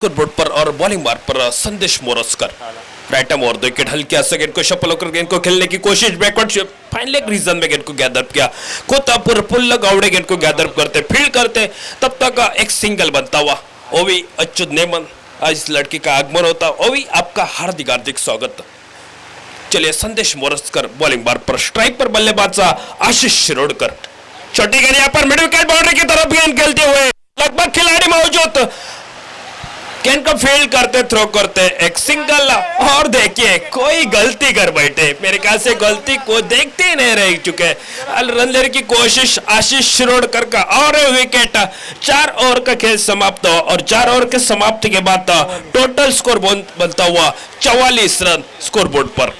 Board पर और bowling मार्ग पर संदेश मोरस्कर राइट आर्म और दो विकेट हल्के से गेंद को शफल होकर गेंद को खेलने की कोशिश बैकवर्ड फाइनल एक रीजन में गेंद को गैदर किया कोतापुर पुल्ल गावड़े गेंद को गैदर करते फील्ड करते तब तक एक सिंगल बनता हुआ ओवी अच्युत नेमन आज इस लड़की का आगमन होता ओवी आपका हार्दिक हार्दिक स्वागत। चलिए संदेश मोरस्कर बॉलिंग मार्ग पर स्ट्राइक पर बल्लेबाज आशीष शिरोडकर छोटी गेंद यहाँ पर मिड विकेट बाउंड्री की तरफ गेंद खेलते हुए लगभग खिलाड़ी मौजूद गेंद को फील्ड करते थ्रो करते एक सिंगल और देखिए कोई गलती कर बैठे मेरे ख्याल से गलती को देखते ही नहीं रह चुके रन लेने की कोशिश आशीष शिरोडकर का और विकेट 4 ओवर का खेल समाप्त हुआ और 4 ओवर के समाप्ति के बाद टोटल स्कोर बनता हुआ 44 रन स्कोर बोर्ड पर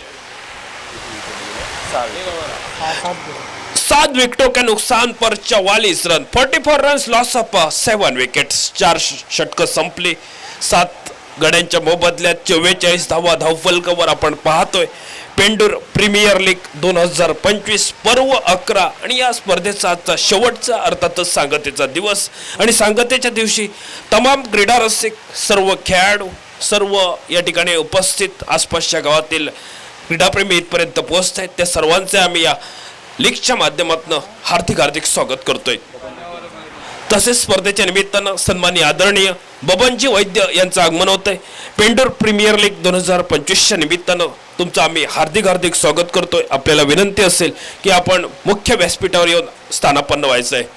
7 विकेटों के नुकसान पर 44 run 44 run loss of 7 wickets 4 षटक संपली 7 गड्यांच्या मोबदल्यात 44 धावा धावफलकावर आपण पाहतोय पेंडूर प्रीमियर लीग 2025 पर्व 11 आणि या स्पर्धेचा आजचा शेवटचा अर्थातच सांगतेचा दिवस आणि सांगतेच्या दिवशी तमाम क्रीडा रसिक सर्व खेळाडू सर्व या ठिकाणी उपस्थित आसपासच्या गावातील क्रीडाप्रेमी इथपर्यंत पोहोचत आहेत त्या सर्वांचे आम्ही या लीगच्या माध्यमातून हार्दिक हार्दिक स्वागत करतोय। तसेच स्पर्धेच्या निमित्तानं सन्माननीय आदरणीय बबनजी वैद्य यांचं आगमन होतंय पेंडूर प्रीमियर लीग 2025च्या निमित्तानं तुमचं आम्ही हार्दिक हार्दिक स्वागत करतोय। आपल्याला विनंती असेल की आपण मुख्य व्यासपीठावर येऊन स्थानापन्न व्हायचं आहे।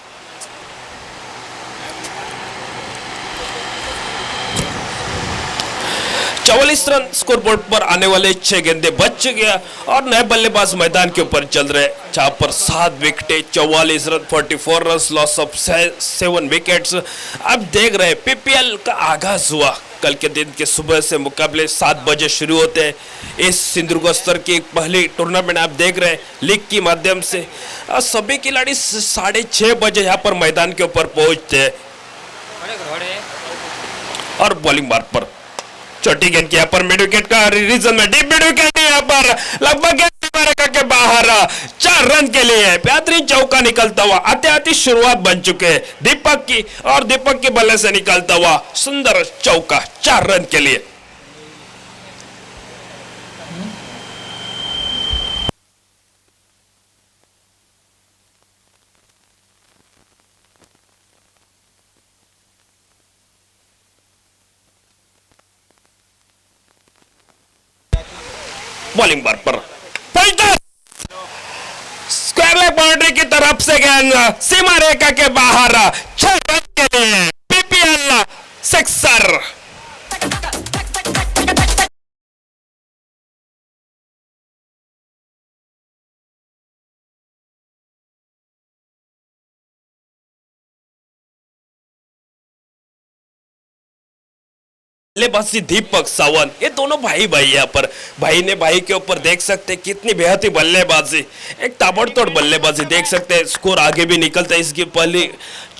44 रन स्कोर बोर्ड पर आने वाले 6 गेंदे बच चुके हैं और नए बल्लेबाज मैदान के ऊपर चल रहे जहां पर 7 विकेटें 44 run 44 run loss of 7 wickets. अब देख रहे पीपीएल का आगाज हुआ कल के दिन के सुबह से मुकाबले 7 बजे शुरू होते हैं इस सिंधुदुर्ग स्तर की पहली टूर्नामेंट आप देख रहे हैं लीग के माध्यम से सभी खिलाड़ी 6:30 बजे यहाँ पर मैदान के ऊपर पहुंचते हैं और बॉलिंग मार्ग पर छोटी गेंद की यहाँ पर मिड विकेट का रीजन में डीप मिड विकेट यहाँ पर लगभग के बाहर 4 रन के लिए बेहतरीन चौका निकलता हुआ आते आती शुरुआत बन चुके हैं दीपक की और दीपक के बल्ले से निकलता हुआ सुंदर चौका 4 रन के लिए। बॉलिंग बार पर स्क्वायर लेग बाउंड्री की तरफ से गेंद सीमा रेखा के बाहर 6 रन के लिए पीपीएल सिक्सर। बल्लेबाजी दीपक सावंत ये दोनों भाई यहाँ पर भाई ने भाई के ऊपर देख सकते हैं कितनी बेहद ही बल्लेबाजी एक ताबड़तोड़ बल्लेबाजी देख सकते हैं स्कोर आगे भी निकलता है इसकी पहली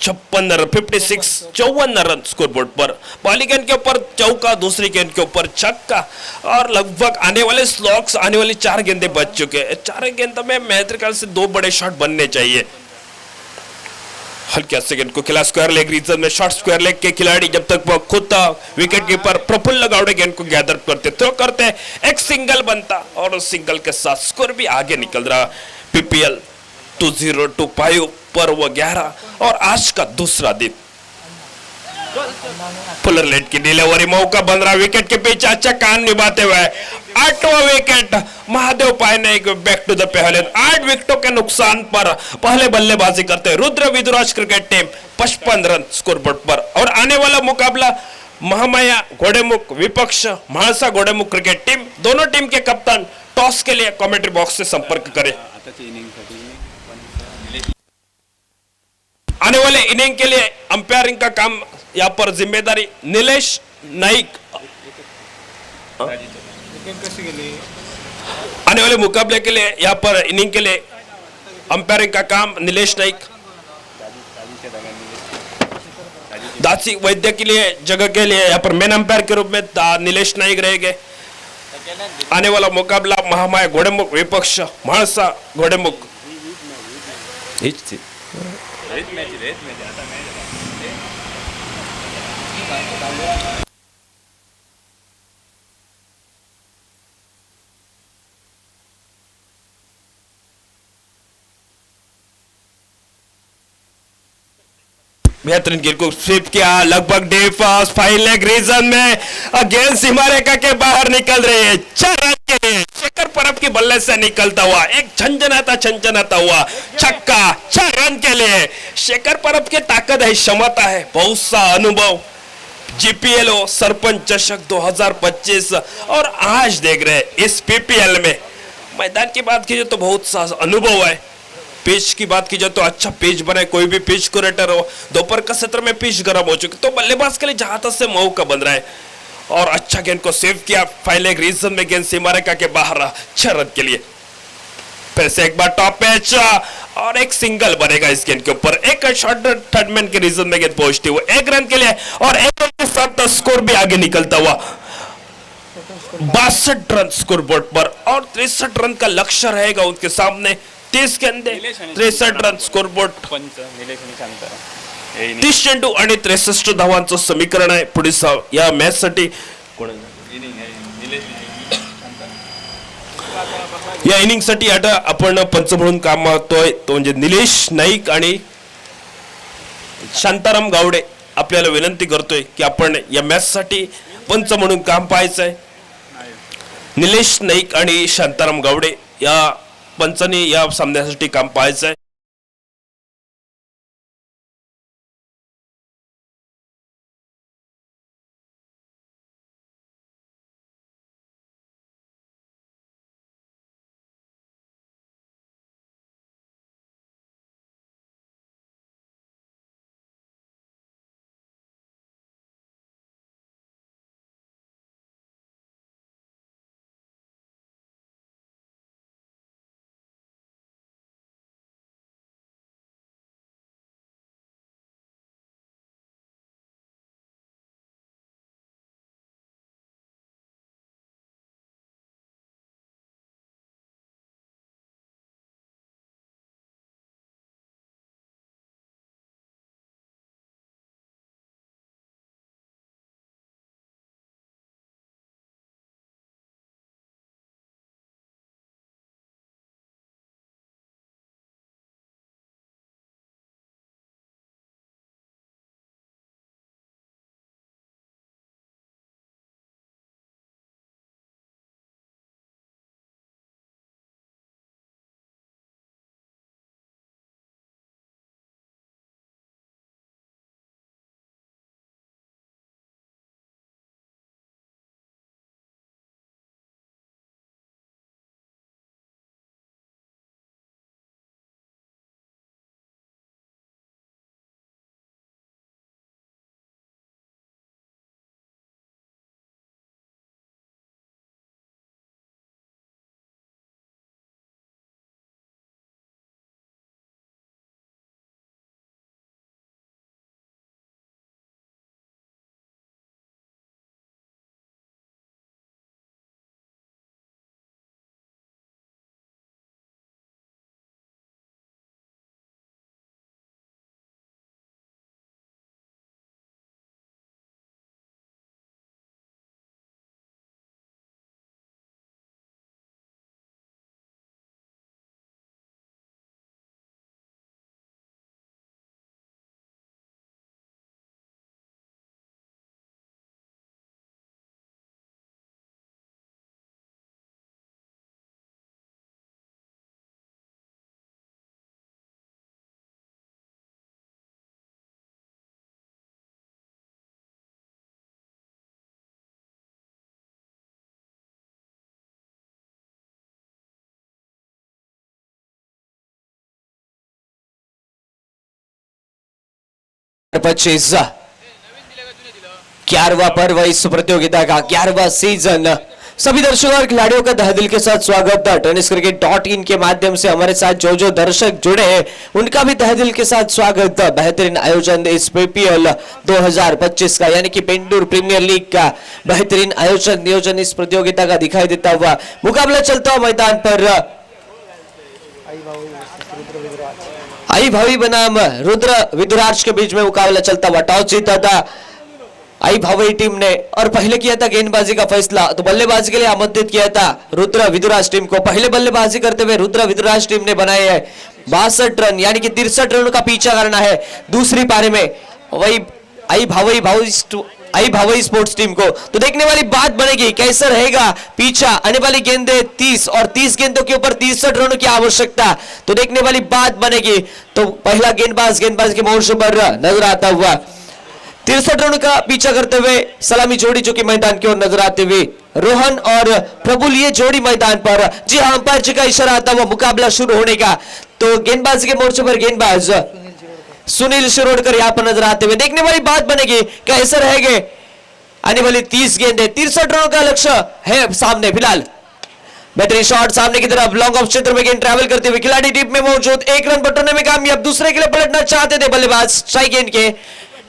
54 रन स्कोर बोर्ड पर पहली गेंद के ऊपर चौका दूसरी गेंद के ऊपर छक्का और लगभग आने वाले स्लॉग्स आने वाली 4 गेंदे बच चुके हैं 4 गेंद में मेरे ख्याल से 2 बड़े शॉट बनने चाहिए। हल्के से गेंद को खिला स्क्वायर लेग रीजन में शॉर्ट स्क्वायर लेग के खिलाड़ी जब तक वो खुद विकेट कीपर प्रफुल्ल गावड़े गेंद को गैदर करते थ्रो करते एक सिंगल बनता और उस सिंगल के साथ स्कोर भी आगे निकल रहा पीपीएल 2025 पर्व 11 और आज का दूसरा दिन फुलर लेट की डिलीवरी मौका बन रहा विकेट के पीछे अच्छा काम निभाते हुए 8वां विकेट महादेव पाय ने बैक टू द पहले 8 विकेटों के नुकसान पर पहले बल्लेबाजी करते Rudra Viduraj cricket team 55 run score board पर और आने वाला मुकाबला महामाया घोड़ेमुख विपक्ष महासा घोड़ेमुख क्रिकेट टीम दोनों टीम के कप्तान टॉस के लिए कमेंट्री बॉक्स से संपर्क करें। आने वाले इनिंग के लिए अंपायरिंग का काम यहाँ पर जिम्मेदारी नीलेश नाइक आने वाले मुकाबले के लिए यहाँ पर इनिंग के लिए अंपायरिंग का काम नीलेश नाइक दासी वैद्य के लिए जगह के लिए यहाँ पर मेन अंपायर के रूप में नीलेश नाइक रहेंगे। आने वाला मुकाबला महामाया घोड़ेमुख विपक्ष महासा घोड़ेमुख बेहतरीन गेंद को स्वीप किया, लगभग डीप फास्ट 5 लेग रीजन में गेंद सीमा रेखा के बाहर निकल रही है। 4 रन के लिए शेखर परब की बल्ले से निकलता हुआ एक झंझनाता हुआ छक्का 4 रन के लिए। शेखर परब की ताकत है, क्षमता है, बहुत सा अनुभव। जीपीएलओ सरपंच चषक 2025 और आज देख रहे हैं इस पीपीएल में मैदान की बात कीजिए तो बहुत सा अनुभव है। पिच की बात की जाए तो अच्छा पिच बनाए, कोई भी पिच कुरेटर हो। दोपहर का सत्र में पिच गर्म हो चुकी तो बल्लेबाज के लिए जहां तक से मौका बन रहा है और अच्छा गेंद को सेव किया। 5 लेग रीजन में गेंद सीमा रेखा के बाहर रहा 6 रन के लिए। फिर से एक बार टॉप पिच और एक सिंगल बनेगा इस गेंद के ऊपर। एक शॉर्ट थर्ड मैन के रीजन में गेंद पहुंचती हुई 1 रन के लिए और 1 रन के साथ स्कोर भी आगे निकलता हुआ 62 रन स्कोर बोर्ड पर और 63 रन का लक्ष्य रहेगा उनके सामने। 30 के अंदर 63 रन स्कोर बोर्ड, 30 चेंडू आणि 63 धावांचं समीकरण आहे पुढील या मॅच साठी। या इनिंग साठी आता आपण पंच म्हणून काम करतोय तो म्हणजे निलेश नाईक आणि शांताराम गावडे। आपल्याला विनंती करतोय की आपण या मॅच साठी पंच म्हणून काम पाहायचंय। निलेश नाईक आणि शांताराम गावडे या पंचांनी या सामन्यासाठी काम पाहायचंय। पच्चीस 11वां पर्व इस प्रतियोगिता का 11वां सीजन। सभी दर्शकों और खिलाड़ियों का तहे दिल के साथ स्वागत है। tenniscricket.in के माध्यम से हमारे साथ जो दर्शक जुड़े हैं उनका भी तहे दिल के साथ स्वागत है। बेहतरीन आयोजन इस पीपीएल 2025 का यानी कि पेंडूर प्रीमियर लीग का बेहतरीन आयोजन नियोजन इस प्रतियोगिता का दिखाई देता हुआ मुकाबला चलता हुआ मैदान पर आई भावी बनाम रुद्र विदुराज के बीच में मुकाबला चलता हुआ। टॉस जीता था आई भावी टीम ने और पहले किया था गेंदबाजी का फैसला, तो बल्लेबाजी के लिए आमंत्रित किया था रुद्र विदुराज टीम को। पहले बल्लेबाजी करते हुए रुद्र विदुराज टीम ने बनाए है 62 रन यानी कि 63 रनों का पीछा करना है दूसरी पारी में। वही आई भावई स्पोर्ट्स टीम को। तो देखने वाली बात बनेगी कैसा रहेगा पीछा, आने वाली गेंदे 30 और 30 गेंदों के ऊपर 63 रनों की आवश्यकता। तो देखने वाली बात बनेगी। तो पहला गेंदबाज के मोर्चे पर नजर आता हुआ 63 रनों का पीछा करते हुए सलामी जोड़ी जो कि मैदान की ओर नजर आते हुए रोहन और प्रफुल्ल ये जोड़ी मैदान पर। जी हाँ, अंपायर जी का इशारा आता हुआ मुकाबला शुरू होने का। तो गेंदबाजी के मोर्चे पर गेंदबाज सुनील शिरोडकर यहां पर नजर आते हुए। देखने वाली बात बनेगी कैसे रहेंगे आने वाली 30 गेंदे। 63 रनों का लक्ष्य है सामने फिलहाल। बेहतरीन शॉट सामने की तरफ, लॉन्ग ऑफ क्षेत्र में गेंद ट्रैवल करते हुए खिलाड़ी टीप में मौजूद, एक रन बटोरने में कामयाब। दूसरे के लिए पलटना चाहते थे बल्लेबाज, स्ट्राइक गेंद के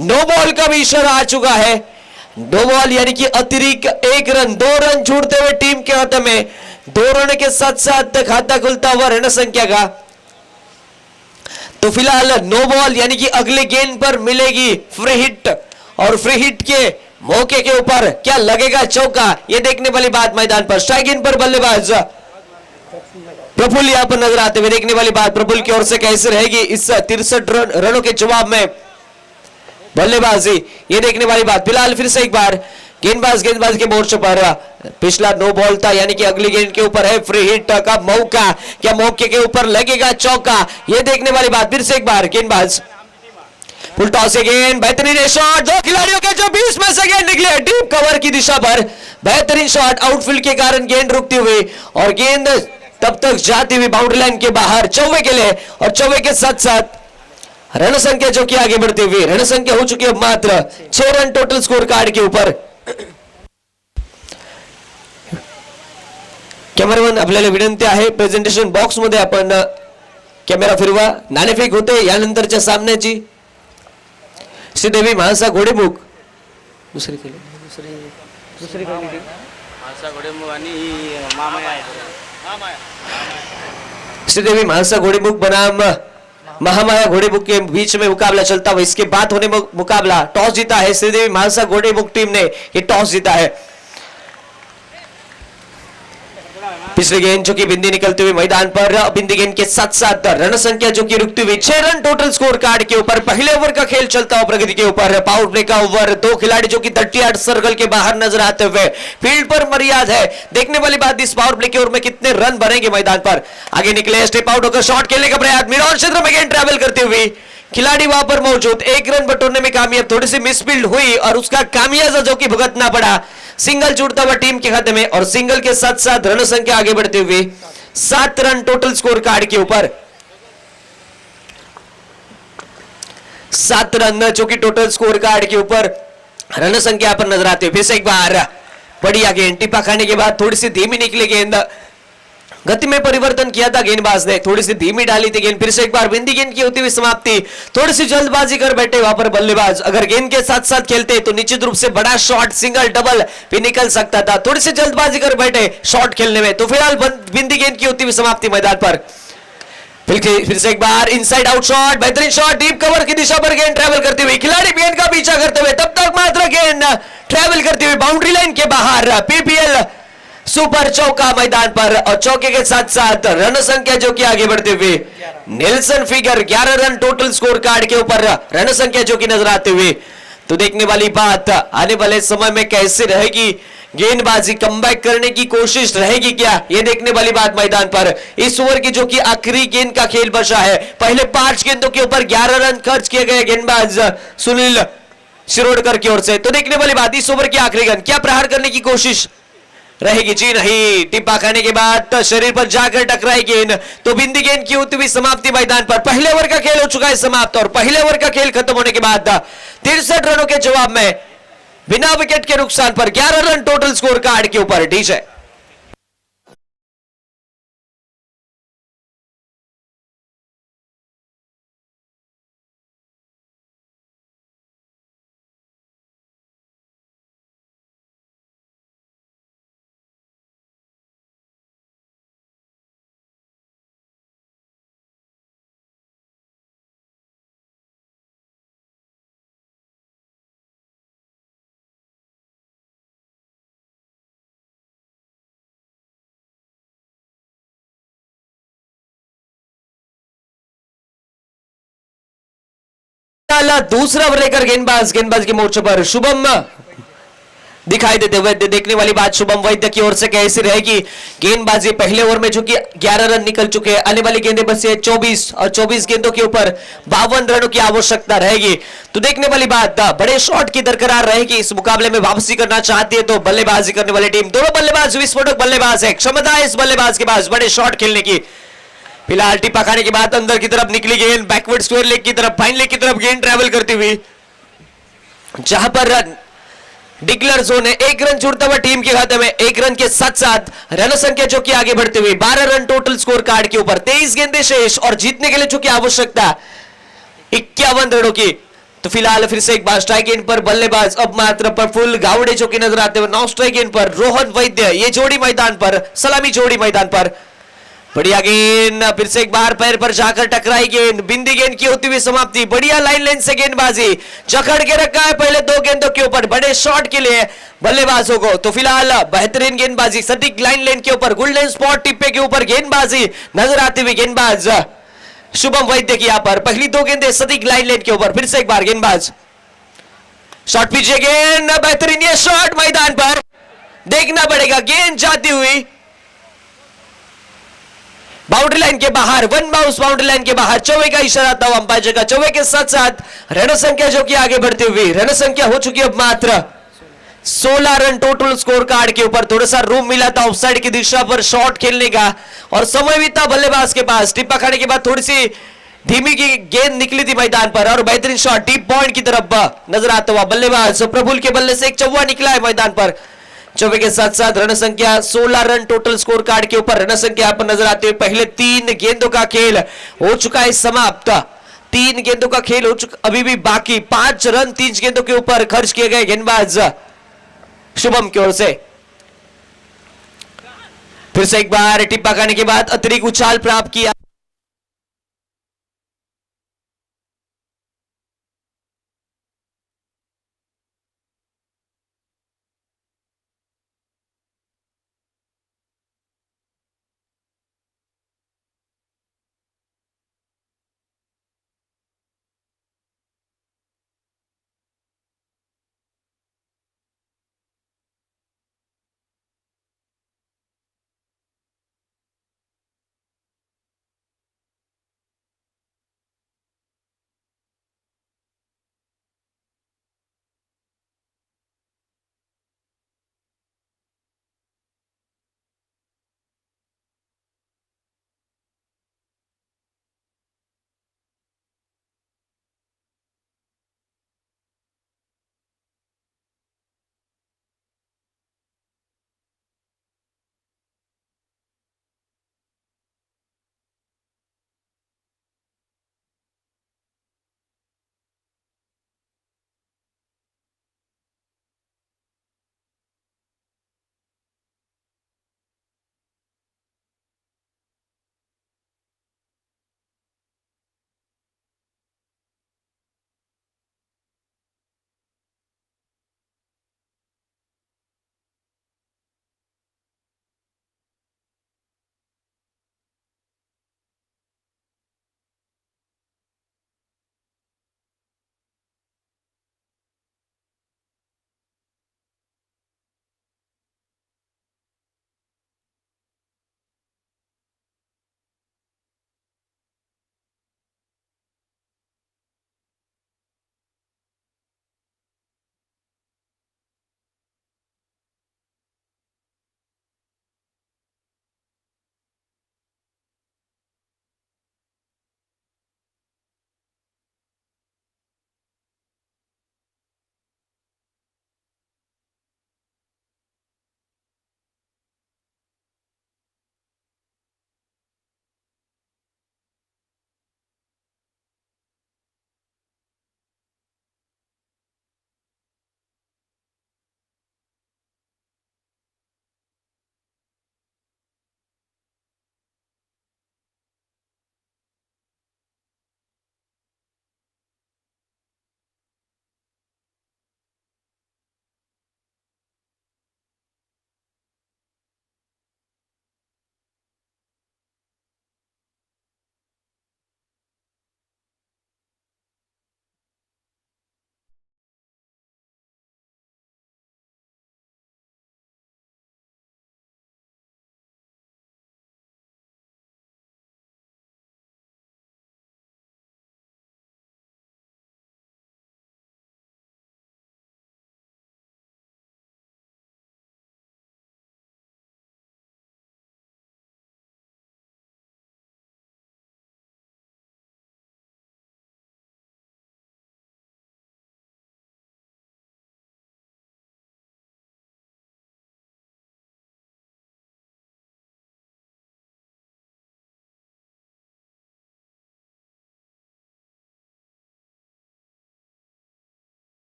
नो बॉल का भी इशारा आ चुका है। नो बॉल यानी कि अतिरिक्त एक रन, 2 रन छूटते हुए टीम के हाथ में। 2 रन के साथ साथ खाता खुलता हुआ रण संख्या का। तो फिलहाल नो बॉल यानी कि अगले गेंद पर मिलेगी फ्री हिट, और फ्री हिट के मौके के ऊपर क्या लगेगा चौका, यह देखने वाली बात मैदान पर। स्ट्राइक इन पर बल्लेबाज प्रफुल्ल यहां पर नजर आते हुए। देखने वाली बात प्रफुल्ल की ओर से कैसे रहेगी इस 63 रनों के जवाब में बल्लेबाजी, ये देखने वाली बात। फिलहाल फिर से एक बार गेंदबाज के मोर्चे पर पिछला नो बॉल था यानी कि अगली गेंद के ऊपर है फ्री हिट का मौका, क्या मौके के ऊपर लगेगा चौका, ये देखने वाली बात। फिर से एक बार गेंदबाज फुल टॉस के गेंद, बेहतरीन शॉट, 2 खिलाड़ियों के जो 20 में से गेंद निकले डीप कवर की दिशा पर। बेहतरीन शॉट, आउटफील्ड के कारण गेंद रुकती हुई और गेंद तब तक जाती हुई बाउंड्री लाइन के बाहर चौवे के लिए, और चौवे के साथ साथ रण संख्या जो कि आगे बढ़ती हुई, रण संख्या हो चुकी है मात्र 6 रन टोटल स्कोर कार्ड के ऊपर। कॅमेरामन आपल्याला विनंती आहे प्रेझेंटेशन बॉक्स मध्ये आपण कॅमेरा फिरवा। नाणेफेक होते यानंतरच्या सामन्याची। श्रीदेवी महासा घोडेमुख दुसरी श्रीदेवी महासा घोड़ेमुख बनाम महामाया घोड़ेमुख के बीच में मुकाबला चलता हुआ। इसके बाद होने मुकाबला, टॉस जीता है श्रीदेवी महासा घोड़ेमुख टीम ने, ये टॉस जीता है। पिछले गेंद जो कि बिंदी निकलते हुए मैदान पर, बिंदी गेंद के साथ साथ रण संख्या जो कि रुकती हुई 6 रन टोटल स्कोर कार्ड के ऊपर। पहले ओवर का खेल चलता हुआ प्रगति के ऊपर, पावर प्ले का ओवर, 2 खिलाड़ी जो कि 38 सर्कल के बाहर नजर आते हुए फील्ड पर मर्याद है। देखने वाली बात इस पावर प्ले के ओवर में कितने रन बनेंगे मैदान पर। आगे निकले, स्टेप आउट होकर शॉट खेलने का प्रयास, मिड ऑन क्षेत्र में गेंद ट्रैवल करती हुई खिलाड़ी वहां पर मौजूद, 1 रन बटोरने में कामयाब। थोड़ी सी मिसफील्ड हुई और उसका खामियाजा जो कि भुगतना पड़ा। सिंगल छूटता हुआ टीम के खाते में, और सिंगल के साथ साथ रन संख्या आगे बढ़ते हुए 7 रन टोटल स्कोर कार्ड के ऊपर। 7 रन जो कि टोटल स्कोर कार्ड के ऊपर रन संख्या पर नजर आते हुए। फिर से एक बार बढ़िया गेंद, टिप्पा खाने के बाद थोड़ी सी धीमी निकली गेंद, गति में परिवर्तन किया था गेंदबाज ने, थोड़ी सी धीमी डाली थी गेंद। फिर से एक बार बिंदी गेंद की होती हुई समाप्ति, थोड़ी सी जल्दबाजी कर बैठे वहां पर बल्लेबाज। अगर गेंद के साथ साथ खेलते तो निश्चित रूप से बड़ा शॉट, सिंगल डबल भी निकल सकता था। थोड़ी सी जल्दबाजी कर बैठे शॉट खेलने में। तो फिलहाल बिंदी गेंद की होती हुई समाप्ति मैदान पर। फिर से एक बार इनसाइड आउट शॉट, बेहतरीन शॉट, डीप कवर की दिशा पर गेंद ट्रैवल करती हुई, खिलाड़ी गेंद का पीछा करते हुए, तब तक मात्र गेंद ट्रैवल करती हुई बाउंड्री लाइन के बाहर। पीपीएल सुपर चौका मैदान पर, और चौके के साथ साथ रन संख्या जो कि आगे बढ़ते हुए Nelson figure 11 run total score card के ऊपर रन संख्या जो कि नजर आते हुए। तो देखने वाली बात आने वाले समय में कैसे रहेगी गेंदबाजी, कमबैक करने की कोशिश रहेगी क्या, ये देखने वाली बात मैदान पर। इस ओवर की जो कि आखिरी गेंद का खेल बचा है, पहले 5 गेंदों के ऊपर 11 रन खर्च किए गए गेंदबाज सुनील शिरोडकर की ओर से। तो देखने वाली बात, इस ओवर की आखिरी गेंद क्या प्रहार करने की कोशिश रहेगी? जी नहीं, टिप्पा खाने के बाद शरीर पर जाकर टकराई गेंद। तो बिंदी गेंद की होती हुई समाप्ति मैदान पर। पहले ओवर का खेल हो चुका है समाप्त, और पहले ओवर का खेल खत्म होने के बाद 63 रनों के जवाब में बिना विकेट के नुकसान पर 11 रन टोटल स्कोर कार्ड के ऊपर। डीजे दूसरा ओवर लेकर गेंदबाज गेंदबाज के मोर्चे पर शुभम दिखाई देते हुए। देखने वाली बात शुभम वैद्य की ओर से कैसी रहेगी गेंदबाजी। पहले ओवर में जो कि 11 रन निकल चुके हैं, आने वाली गेंदें बस 24 और 24 गेंदों के ऊपर 52 रनों की आवश्यकता रहेगी। तो देखने वाली बात बड़े शॉट की दरकरार रहेगी। इस मुकाबले में वापसी करना चाहती है तो बल्लेबाजी करने वाली टीम, दोनों बल्लेबाज विस्फोटक बल्लेबाज है, क्षमता है इस बल्लेबाज के पास बड़े शॉट खेलने की। फिलहाल टिप्पा खाने के बाद अंदर की तरफ निकली गेंद, बैकवर्ड स्क्वायर लेग की तरफ, फाइन लेग की तरफ गेंद ट्रेवल करती हुई, जहां पर रन डिक्लेयर जोन है। 1 रन जुड़ता हुआ टीम के खाते में, 1 रन के साथ साथ रन संख्या जो कि आगे बढ़ते हुए 12 रन टोटल स्कोर कार्ड के ऊपर, 23 गेंदें शेष और जीतने के लिए जो कि आवश्यकता 51 रनों की। तो फिलहाल फिर से एक बार स्ट्राइक गेंद पर बल्लेबाज अब मात्र प्रफुल्ल गावड़े जो कि नजर आते हुए, 9 स्ट्राइक गेंद पर रोहन वैद्य, ये जोड़ी मैदान पर, सलामी जोड़ी मैदान पर। बढ़िया गेंद फिर से एक बार पैर पर जाकर टकराई गेंद, बिंदी गेंद की होती हुई समाप्ति। बढ़िया लाइन लेंथ से गेंदबाजी, जकड़ के रखा है पहले 2 गेंदों के ऊपर बड़े शॉट के लिए बल्लेबाजों को। तो फिलहाल बेहतरीन गेंदबाजी, सटीक लाइन लेंथ के ऊपर, गोल्डन स्पॉट टिप्पे के ऊपर गेंदबाजी नजर आती हुई गेंदबाज शुभम वैद्य की यहां पर पहली 2 गेंदें सटीक लाइन लेंथ के ऊपर। फिर से एक बार गेंदबाज शॉट पीछे गेंद, बेहतरीन ये शॉट मैदान पर देखना पड़ेगा, गेंद जाती हुई बाउंड्री लाइन के बाहर, 1 बाउंस बाउंड्री लाइन के बाहर। चौवे का इशारा था अंपायर का, चौवे के साथ साथ रन संख्या जो कि आगे बढ़ती हुई, रन संख्या हो चुकी है अब मात्र 16 रन टोटल स्कोर कार्ड के ऊपर। थोड़ा सा रूम मिला था ऑफसाइड की दिशा पर शॉट खेलने का और समय भी था बल्लेबाज के पास। टिप्पा खाने के बाद थोड़ी सी धीमी की गेंद निकली थी मैदान पर और बेहतरीन शॉट डीप पॉइंट की तरफ नजर आता हुआ बल्लेबाज प्रफुल्ल के बल्ले से एक चौवा निकला है मैदान पर। चौबे के साथ साथ रन संख्या 16 रन टोटल स्कोर कार्ड के ऊपर, रन संख्या पर नजर आते हुए पहले 3 गेंदों का खेल हो चुका है समाप्त। 3 गेंदों का खेल हो चुका, अभी भी बाकी 5 रन 3 गेंदों के ऊपर खर्च किए गए गेंदबाज शुभम की ओर से। फिर से एक बार टिप्पा खाने के बाद अतिरिक्त उछाल प्राप्त किया।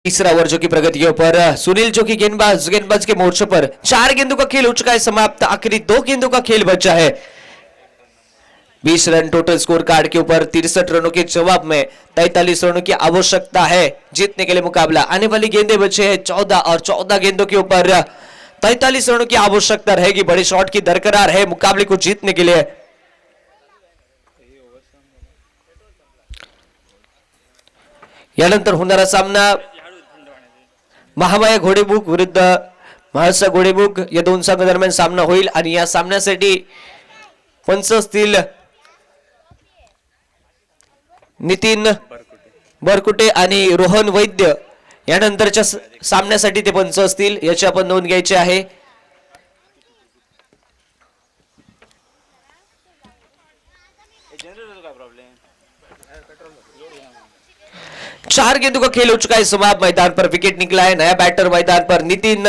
तीसरा ओवर जो की प्रगति के ऊपर सुनील जो की गेंदबाज के मोर्चे पर 4 गेंदों का खेल हो चुका है समाप्त। आखिरी 2 गेंदों का खेल बचा है। 20 रन टोटल स्कोर कार्ड के ऊपर 63 रनों के जवाब में 43 रनों की आवश्यकता है जीतने के लिए मुकाबला। आने वाली गेंदें बचे हैं 14 और 14 गेंदों के ऊपर 43 रनों की आवश्यकता रहेगी। बड़े शॉट की दरकरार है मुकाबले को जीतने के लिए। यानंतर होणारा सामना महामाया घोडेबुक विरुद्ध महर्षा घोडेबुक या दोन संघादरम्यान सामना होईल आणि या सामन्यासाठी पंच असतील नितीन बरकुटे आणि रोहन वैद्य। यानंतरच्या सामन्यासाठी ते पंच असतील याची आपण नोंद घ्यायची आहे। चार गेंदों का खेल हो चुका है समाप्त। मैदान पर विकेट निकला है। नया बैटर मैदान पर नितिन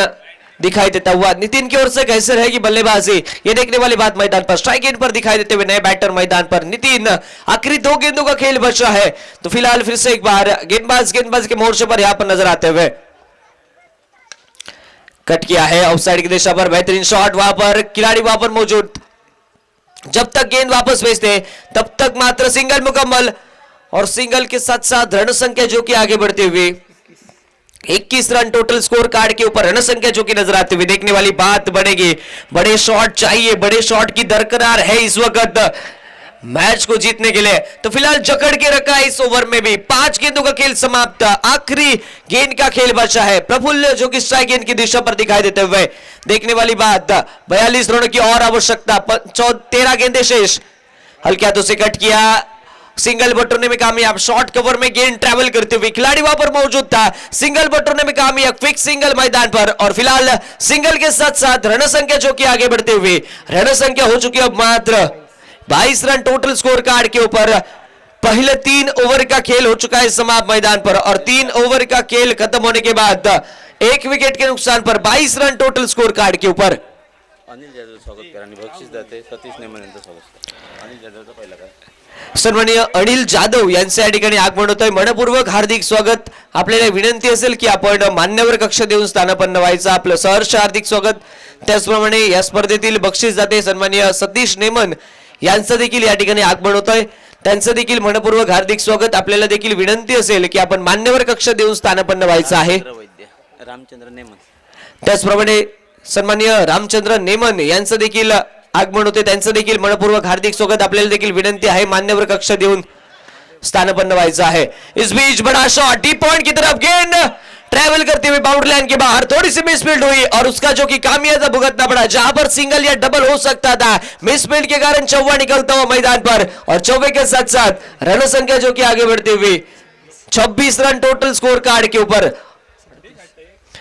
दिखाई देता हुआ। नितिन की ओर से कैसे रहेगी बल्लेबाजी ये देखने वाली बात। मैदान पर स्ट्राइक एंड पर दिखाई देते हुए नए बैटर मैदान पर नितिन। आखिरी 2 गेंदों का खेल बचा है तो फिलहाल फिर से एक बार गेंदबाज के मोर्चे पर यहां पर नजर आते हुए कट किया है ऑफसाइड की दिशा पर। बेहतरीन शॉट वहां पर खिलाड़ी वहां पर मौजूद। जब तक गेंद वापस भेजते तब तक मात्र सिंगल मुकम्मल और सिंगल के साथ साथ रन संख्या जो कि आगे बढ़ते हुए 21 रन टोटल स्कोर कार्ड के ऊपर रन संख्या जो कि नजर आते हुए देखने वाली बात बनेगी। बड़े शॉट चाहिए, बड़े शॉट की दरकरार है इस वक्त मैच को जीतने के लिए। तो फिलहाल जकड़ के रखा है इस ओवर में भी। 5 गेंदों का खेल समाप्त। आखिरी गेंद का खेल बचा है। प्रफुल्ल जो कि स्ट्राइक गेंद की दिशा पर दिखाई देते हुए देखने वाली बात। 42 रनों की और आवश्यकता। 13 गेंदें शेष। हल्के हाथों से कट किया, सिंगल बटोरने में कामयाब। शॉर्ट कवर में गेंद ट्रैवल करते हुए खिलाड़ी वहां पर मौजूद था। सिंगल बटोरने में कामयाब। क्विक सिंगल मैदान पर और फिलहाल सिंगल के साथ साथ रन संख्या जो कि आगे बढ़ते हुए रन संख्या हो चुकी है अब मात्र 22 रन टोटल स्कोर कार्ड के ऊपर। पहले 3 ओवर का खेल हो चुका है समाप्त मैदान पर और 3 ओवर का खेल खत्म होने के बाद 1 विकेट के नुकसान पर 22 रन टोटल स्कोर कार्ड के ऊपर। अनिल जाधव स्वागत करा आणि बक्षीस देते सतीश नेमन यांचं स्वागत करा। अनिल जाधवचा पहिला काय सन्माननीय अनिल जाधव यांचे या ठिकाणी आगमन होत आहे। मनपूर्वक हार्दिक स्वागत। आपल्याला विनंती असेल की आपण मान्यवर कक्ष देऊन स्थानापन्न व्हायचं। आपलं सहर्ष हार्दिक स्वागत। त्याचप्रमाणे या स्पर्धेतील बक्षीस दाते सन्माननीय सतीश नेमन यांचं देखील या ठिकाणी आगमन होत आहे। त्यांचं देखील मनपूर्वक हार्दिक स्वागत। आपल्याला देखील विनंती असेल की आपण मान्यवर कक्ष देऊन स्थानापन्न व्हायचं आहे। रामचंद्र नेमन त्याचप्रमाणे सन्माननीय रामचंद्र नेमन यांचं देखील आगमन होते। त्यांचं देखील मनपूर्वक हार्दिक स्वागत। आपल्याला देखील विनंती आहे मान्यवर कक्ष देऊन स्थानापन्न व्हायचं आहे। इस बीच बड़ा शॉट डीप पॉइंट की तरफ गेंद ट्रैवल करते हुए बाउंड्री लाइन के बाहर थोड़ी सी मिसफील्ड हुई और उसका जो कि खामियाजा भुगतना पड़ा। जहां पर सिंगल या डबल हो सकता था मिसफील्ड के कारण चौवा निकलता हुआ मैदान पर और चौवे के साथ साथ रन संख्या जो कि आगे बढ़ते हुए 26 रन टोटल स्कोर कार्ड के ऊपर।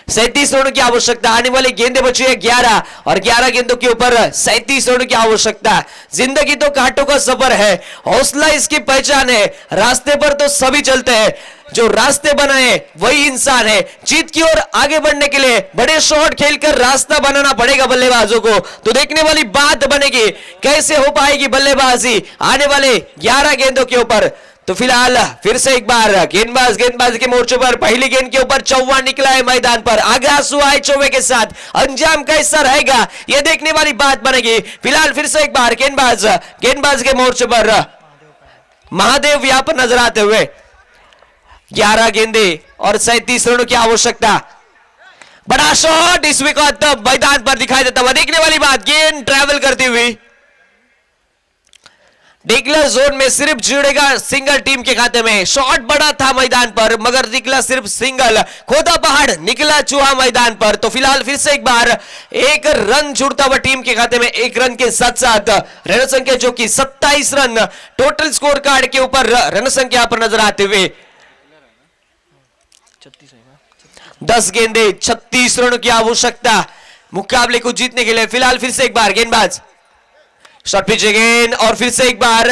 37 रनों की आवश्यकता। आने वाली गेंदें बची है 11 और 11 गेंदों के ऊपर 37 रनों की आवश्यकता। जिंदगी तो कांटों का सफर है, हौसला इसकी पहचान है। रास्ते पर तो सभी चलते हैं, जो रास्ते बनाए वही इंसान है। जीत की ओर आगे बढ़ने के लिए बड़े शॉट खेलकर रास्ता बनाना पड़ेगा बल्लेबाजों को। तो देखने वाली बात बनेगी कैसे हो पाएगी बल्लेबाजी आने वाले 11 गेंदों के ऊपर। तो फिलहाल फिर से एक बार गेंदबाज के मोर्चे पर पहली गेंद के ऊपर चौवा निकला है मैदान पर। आगाज हुआ है चौवे के साथ, अंजाम कैसा रहेगा यह देखने वाली बात बनेगी। फिलहाल फिर से एक बार गेंदबाज के मोर्चे पर महादेव यहां पर नजर आते हुए। 11 गेंदे और 37 रनों की आवश्यकता। बड़ा शॉट इस विकेट मैदान पर दिखाई देता हुआ। देखने वाली बात, गेंद ट्रैवल करती हुई डिक्लर जोन में सिर्फ जुड़ेगा सिंगल टीम के खाते में। शॉट बड़ा था मैदान पर मगर निकला सिर्फ सिंगल। खोदा पहाड़ निकला चूहा मैदान पर। तो फिलहाल फिर से एक बार 1 रन जुड़ता हुआ टीम के खाते में। 1 रन के साथ साथ रन संख्या जो कि 27 रन टोटल स्कोर कार्ड के ऊपर रन संख्या पर नजर आते हुए 10 गेंदे 36 रनों की आवश्यकता मुकाबले को जीतने के लिए। फिलहाल फिर से एक बार गेंदबाज शॉट पिच अगेन और फिर से एक बार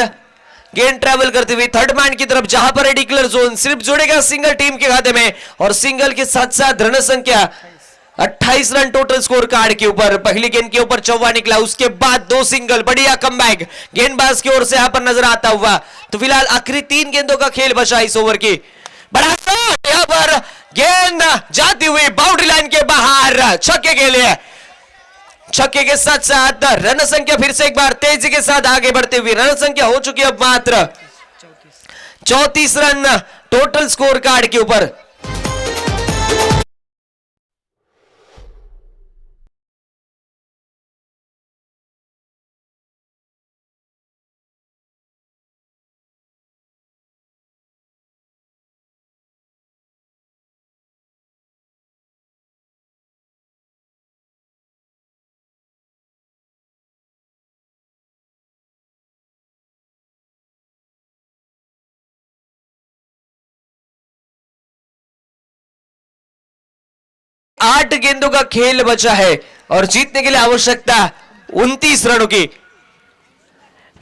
गेंद ट्रैवल करते हुए थर्ड मैन की तरफ जहां पर डिक्लेयर जोन सिर्फ जुड़ेगा सिंगल टीम के खाते में और सिंगल के साथ साथ रन संख्या 28 रन टोटल स्कोर कार्ड के ऊपर। पहली गेंद के ऊपर चौवा निकला, उसके बाद 2 सिंगल। बढ़िया कमबैक गेंदबाज की ओर से यहां पर नजर आता हुआ। तो फिलहाल आखिरी 3 गेंदों का खेल बचा इस ओवर की। बड़ा शॉट यहां पर गेंद जाती हुई बाउंड्री लाइन के बाहर, छक्के के लिए। छक्के के साथ साथ रन संख्या फिर से एक बार तेजी के साथ आगे बढ़ते हुए रन संख्या हो चुकी है अब मात्र 34 रन टोटल स्कोर कार्ड के ऊपर। आठ गेंदों का खेल बचा है और जीतने के लिए आवश्यकता 29 रनों की।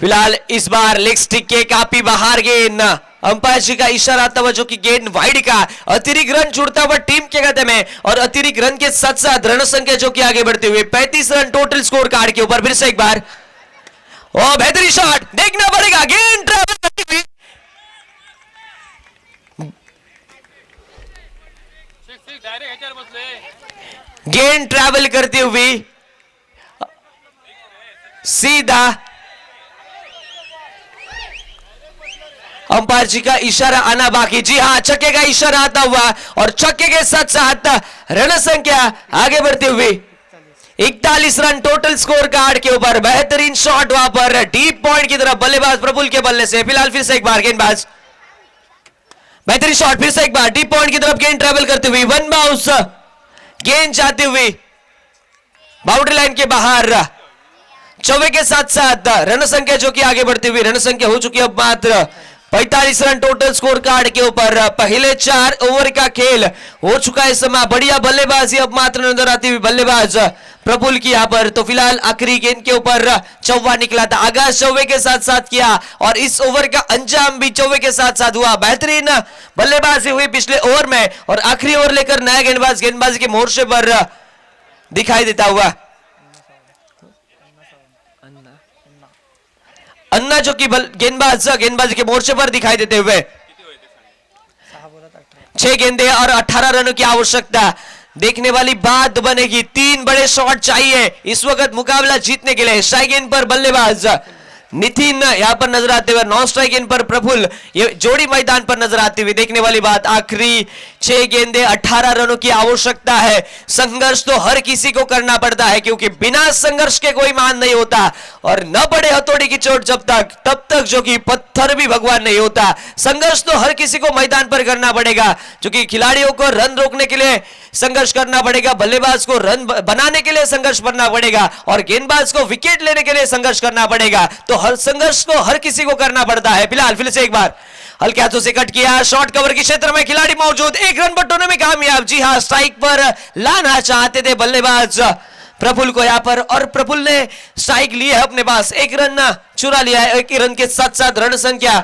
फिलहाल इस बार लेग स्टिक के काफी बाहर गेंद, अंपायर जी का इशारा था जो कि गेंद वाइड का, अतिरिक्त रन जुड़ता हुआ टीम के खाते में और अतिरिक्त रन के साथ साथ रन संख्या जो कि आगे बढ़ते हुए 35 रन टोटल स्कोर कार्ड के ऊपर। फिर से एक बार और बेहतरीन शॉट देखना पड़ेगा, गेंद ट्रैवल करती हुई गेंद ट्रैवल करती हुई सीधा अंपायर जी का इशारा आना बाकी। जी हां, छक्के का इशारा आता हुआ और छक्के के साथ साथ रन संख्या आगे बढ़ती हुई 41 रन टोटल स्कोर कार्ड के ऊपर। बेहतरीन शॉट वहां पर डीप पॉइंट की तरफ बल्लेबाज प्रफुल्ल के बल्ले से। फिलहाल फिर से एक बार गेंदबाज, बेहतरीन शॉट फिर से एक बार डीप पॉइंट की तरफ गेंद ट्रैवल करती हुई, वन बाउंस गेंद जाती हुई बाउंड्री लाइन के बाहर। चौवे के साथ साथ रन संख्या जो कि आगे बढ़ती हुई रन संख्या हो चुकी है अब मात्र 45 रन टोटल स्कोर कार्ड के ऊपर। पहले 4 ओवर का खेल हो चुका है समय, बढ़िया बल्लेबाजी अब मात्र नजर आती हुई बल्लेबाज प्रफुल्ल की यहां पर। तो फिलहाल आखिरी गेंद के ऊपर चौवा निकला था, आगाज चौवे के साथ साथ किया और इस ओवर का अंजाम भी चौवे के साथ साथ हुआ। बेहतरीन बल्लेबाजी हुई पिछले ओवर में और आखिरी ओवर लेकर नया गेंदबाज गेंदबाजी के मोर्चे पर दिखाई देता हुआ अन्ना जो कि गेंदबाजी के मोर्चे पर दिखाई देते हुए 6 गेंदे और 18 रनों की आवश्यकता। देखने वाली बात बनेगी, 3 बड़े शॉट चाहिए इस वक्त मुकाबला जीतने के लिए। स्ट्राइक गेंद पर बल्लेबाज नितिन यहां पर नजर आते हुए, नॉन स्ट्राइक गेंद पर प्रफुल्ल, ये जोड़ी मैदान पर नजर आती हुई। देखने वाली बात, आखिरी 6 गेंदे 18 रनों की आवश्यकता है। संघर्ष तो हर किसी को करना पड़ता है क्योंकि बिना संघर्ष के कोई मान नहीं होता और न बड़े हथौड़ी की चोट जब तक तब तक जो कि पत्थर भी भगवान नहीं होता। संघर्ष तो हर किसी को मैदान पर करना पड़ेगा, जो कि खिलाड़ियों को रन रोकने के लिए संघर्ष करना पड़ेगा, बल्लेबाज को रन बनाने के लिए संघर्ष करना पड़ेगा और गेंदबाज को विकेट लेने के लिए संघर्ष करना पड़ेगा। तो हर संघर्ष को हर किसी को करना पड़ता है। फिलहाल फिर से एक बार हल्के हाथों से कट किया, शॉर्ट कवर के क्षेत्र में खिलाड़ी मौजूद, 1 रन बटोरने में कामयाब। जी हां, स्ट्राइक पर लाना चाहते थे बल्लेबाज प्रफुल्ल को यहां पर और प्रफुल्ल ने स्ट्राइक ली है अपने पास, 1 रन चुरा लिया है। 1 रन के साथ साथ रन संख्या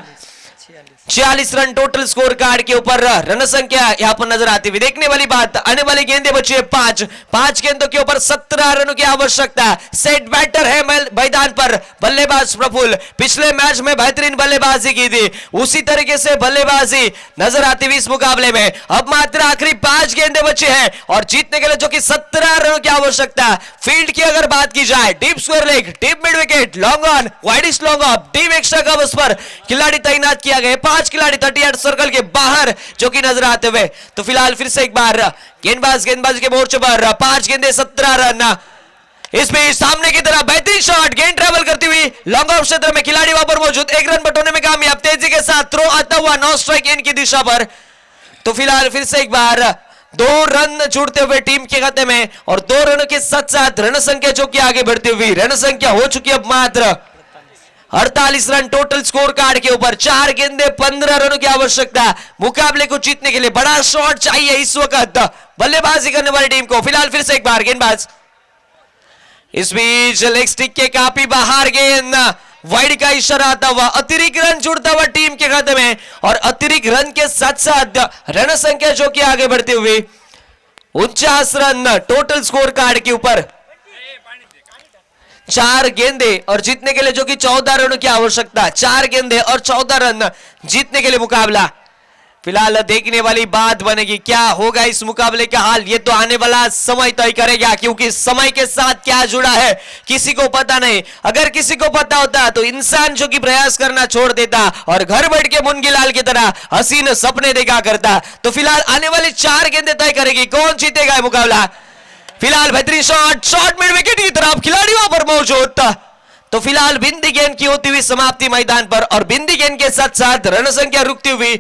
46 रन टोटल स्कोर कार्ड के ऊपर रन संख्या यहां पर नजर आती हुई। देखने वाली बात, आने वाली गेंदें बची है 5 गेंदों के ऊपर 17 रनों की आवश्यकता। सेट बैटर है मैदान पर बल्लेबाज प्रफुल्ल, पिछले मैच में बेहतरीन बल्लेबाजी की थी, उसी तरीके से बल्लेबाजी नजर आती हुई इस मुकाबले में। अब मात्र आखिरी 5 गेंदें बची हैं और जीतने के लिए जो कि 17 रनों की आवश्यकता। फील्ड की अगर बात की जाए, deep square leg, deep mid wicket, long on, widish long off, deep extra covers पर खिलाड़ी तैनात किया गया। 5 खिलाड़ी 38 सर्कल के बाहर जो कि नजर आते हुए। तो फिलहाल फिर से एक बार गेंदबाज के मोर्चे पर 5 गेंदे 17 रन। इसमें सामने की तरफ बेहतरीन शॉट, गेंद ट्रैवल करती हुई लॉन्ग ऑफ क्षेत्र में खिलाड़ी वहां पर मौजूद, 1 रन बटोरने में कामयाब। तेजी के साथ थ्रो आता हुआ नॉन स्ट्राइक गेंद की दिशा पर। तो फिलहाल फिर से एक बार 2 रन जुड़ते हुए टीम के खाते में और 2 रनों के साथ साथ रन संख्या जो कि आगे बढ़ती हुई रन संख्या हो चुकी है अब मात्र 48 रन टोटल स्कोर कार्ड के ऊपर। 4 गेंदे 15 रनों की आवश्यकता मुकाबले को जीतने के लिए। बड़ा शॉट चाहिए इस वक्त बल्लेबाजी करने वाली टीम को। फिलहाल फिर से एक बार गेंदबाज, इस बीच लेग स्टिक के काफी बाहर गेंद, वाइड का इशारा आता हुआ, अतिरिक्त रन जुड़ता हुआ टीम के खाते में और अतिरिक्त रन के साथ साथ रन संख्या जो कि आगे बढ़ती हुई 49 रन टोटल स्कोर कार्ड के ऊपर। 4 गेंदे और जीतने के लिए जो कि 14 रनों की आवश्यकता। 4 गेंदे और 14 रन जीतने के लिए मुकाबला। फिलहाल देखने वाली बात बनेगी क्या होगा इस मुकाबले का हाल, ये तो आने वाला समय तय करेगा, क्योंकि समय के साथ क्या जुड़ा है किसी को पता नहीं। अगर किसी को पता होता तो इंसान जो कि प्रयास करना छोड़ देता और घर बैठ के मुनगीलाल की तरह हसीन सपने देखा करता। तो फिलहाल आने वाली 4 गेंदें तय करेगी कौन जीतेगा ये मुकाबला। फिलहाल बेहतरीन शॉट मिड विकेट की तरफ खिलाड़ी वहां पर मौजूद। तो फिलहाल बिंदी गेंद की होती हुई समाप्ति मैदान पर, और बिंदी गेंद के साथ साथ रन संख्या रुकती हुई